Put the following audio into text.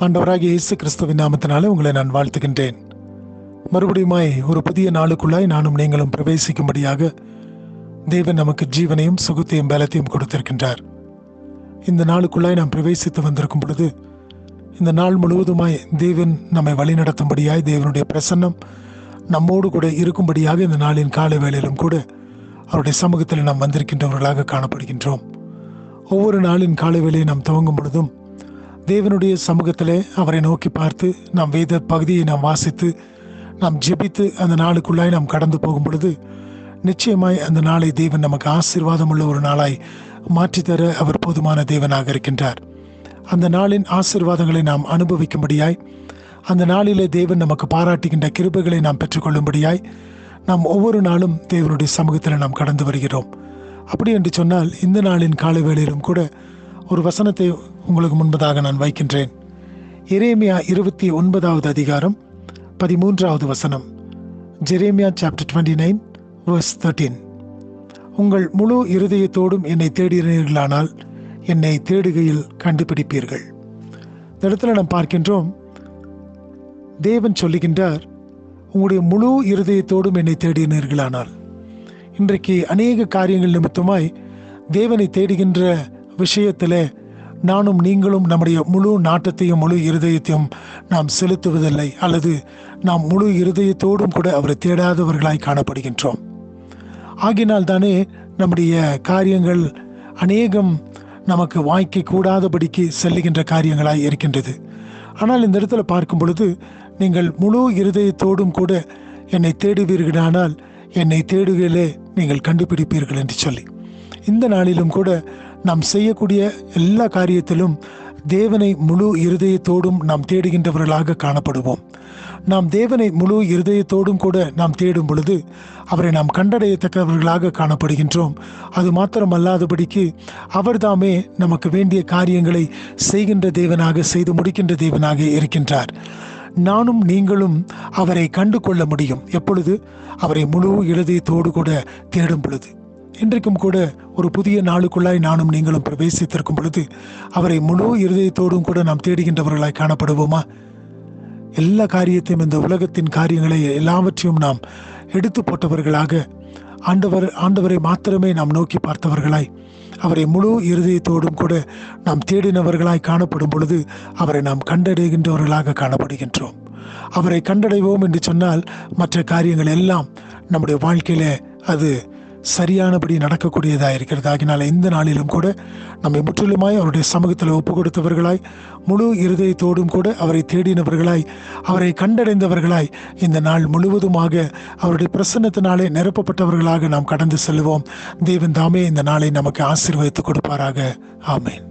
ஆண்டவராகிய இயேசு கிறிஸ்துவின் நாமத்தினாலே உங்களை நான் வாழ்த்துகின்றேன். மறுபடியுமாய் ஒரு புதிய நாளுக்குள்ளாய் நானும் நீங்களும் பிரவேசிக்கும்படியாக தேவன் நமக்கு ஜீவனையும் சுகத்தையும் பலத்தையும் கொடுத்திருக்கின்றார். இந்த நாளுக்குள்ளாய் நாம் பிரவேசித்து வந்திருக்கும் பொழுது இந்த நாள் முழுவதுமாய் தேவன் நம்மை வழிநடத்தும்படியாய் தேவனுடைய பிரசன்னம் நம்மோடு கூட இருக்கும்படியாக இந்த நாளின் காலை வேளையிலும் கூட அவருடைய சமூகத்தில் நாம் வந்திருக்கின்றவர்களாக காணப்படுகின்றோம். ஒவ்வொரு நாளின் காலை வேளையை நாம் துவங்கும் பொழுதும் தேவனுடைய சமூகத்திலே அவரை நோக்கி பார்த்து நாம் வேத பகுதியை நாம் வாசித்து நாம் ஜெபித்து அந்த நாளுக்குள்ளாய் நாம் கடந்து போகும் பொழுது நிச்சயமாய் அந்த நாளை தேவன் நமக்கு ஆசீர்வாதம் உள்ள ஒரு நாளாய் மாற்றித்தர அவர் போதுமான தேவனாக இருக்கின்றார். அந்த நாளின் ஆசீர்வாதங்களை நாம் அனுபவிக்கும்படியாய், அந்த நாளிலே தேவன் நமக்கு பாராட்டுகின்ற கிருபைகளை நாம் பெற்றுக்கொள்ளும்படியாய் நாம் ஒவ்வொரு நாளும் தேவனுடைய சமூகத்தில் நாம் கடந்து வருகிறோம். அப்படி என்று சொன்னால் இந்த நாளின் காலை வேளையிலும் கூட ஒரு வசனத்தை உங்களுக்கு முன்பதாக நான் வைக்கின்றேன். எரேமியா 29வது அதிகாரம் 13வது வசனம். Jeremiah chapter 29 verse 13. உங்கள் முழு இருதயத்தோடும் என்னை தேடினீர்களானால் என்னை தேடுகையில் கண்டுபிடிப்பீர்கள். இந்த இடத்துல நாம் பார்க்கின்றோம், தேவன் சொல்லுகின்றார், உங்களுடைய முழு இருதயத்தோடும் என்னை தேடினீர்களானால். இன்றைக்கு அநேக காரியங்கள் நிமித்தமாய் தேவனை தேடுகின்ற விஷயத்தில் நானும் நீங்களும் நம்முடைய முழு நாட்டத்தையும் முழு இருதயத்தையும் நாம் செலுத்துவதில்லை, அல்லது நாம் முழு இருதயத்தோடும் கூட அவரை தேடாதவர்களாய் காணப்படுகின்றோம். ஆகினால் தானே நம்முடைய காரியங்கள் அநேகம் நமக்கு வாய்க்க கூடாதபடிக்கு செல்லுகின்ற காரியங்களாய் இருக்கின்றது. ஆனால் இந்த இடத்துல பார்க்கும் பொழுது, நீங்கள் முழு இருதயத்தோடும் கூட என்னை தேடுவீர்களானால் என்னை தேடுகையிலே நீங்கள் கண்டுபிடிப்பீர்கள் என்று சொல்லி, இந்த நாளிலும் கூட நாம் செய்யக்கூடிய எல்லா காரியத்திலும் தேவனை முழு இருதயத்தோடும் நாம் தேடுகின்றவர்களாக காணப்படுவோம். நாம் தேவனை முழு இருதயத்தோடும் கூட நாம் தேடும் பொழுது அவரை நாம் கண்டடையத்தக்கவர்களாக காணப்படுகின்றோம். அது மாத்திரமல்லாதபடிக்கு அவர் தாமே நமக்கு வேண்டிய காரியங்களை செய்கின்ற தேவனாக, செய்து முடிக்கின்ற தேவனாக இருக்கின்றார். நானும் நீங்களும் அவரை கண்டு கொள்ள முடியும் எப்பொழுது? அவரை முழு இருதயத்தோடு கூட தேடும் பொழுது. இன்றைக்கும் கூட ஒரு புதிய நாளுக்குள்ளாய் நானும் நீங்களும் பிரவேசித்திருக்கும் பொழுது அவரை முழு இருதயத்தோடும் கூட நாம் தேடுகின்றவர்களாய் காணப்படுவோமா? எல்லா காரியத்தையும், இந்த உலகத்தின் காரியங்களை எல்லாவற்றையும் நாம் எடுத்து போட்டவர்களாக ஆண்டவரை மாத்திரமே நாம் நோக்கி பார்த்தவர்களாய், அவரை முழு இருதயத்தோடும் கூட நாம் தேடினவர்களாய் காணப்படும் பொழுது அவரை நாம் கண்டடைகின்றவர்களாக காணப்படுகின்றோம். அவரை கண்டடைவோம் என்று சொன்னால் மற்ற காரியங்கள் எல்லாம் நம்முடைய வாழ்க்கையில அது சரியானபடி நடக்கக்கூடியதாக இருக்கிறது. ஆகினால இந்த நாளிலும் கூட நம்மை முற்றிலுமாய் அவருடைய சமூகத்தில் ஒப்பு கொடுத்தவர்களாய், முழு இருதயத்தோடும் கூட அவரை தேடினவர்களாய், அவரை கண்டடைந்தவர்களாய் இந்த நாள் முழுவதுமாக அவருடைய பிரசன்னத்தினாலே நிரப்பப்பட்டவர்களாக நாம் கடந்து செல்வோம். தேவன் தாமே இந்த நாளை நமக்கு ஆசீர்வதித்து கொடுப்பாராக. ஆமென்.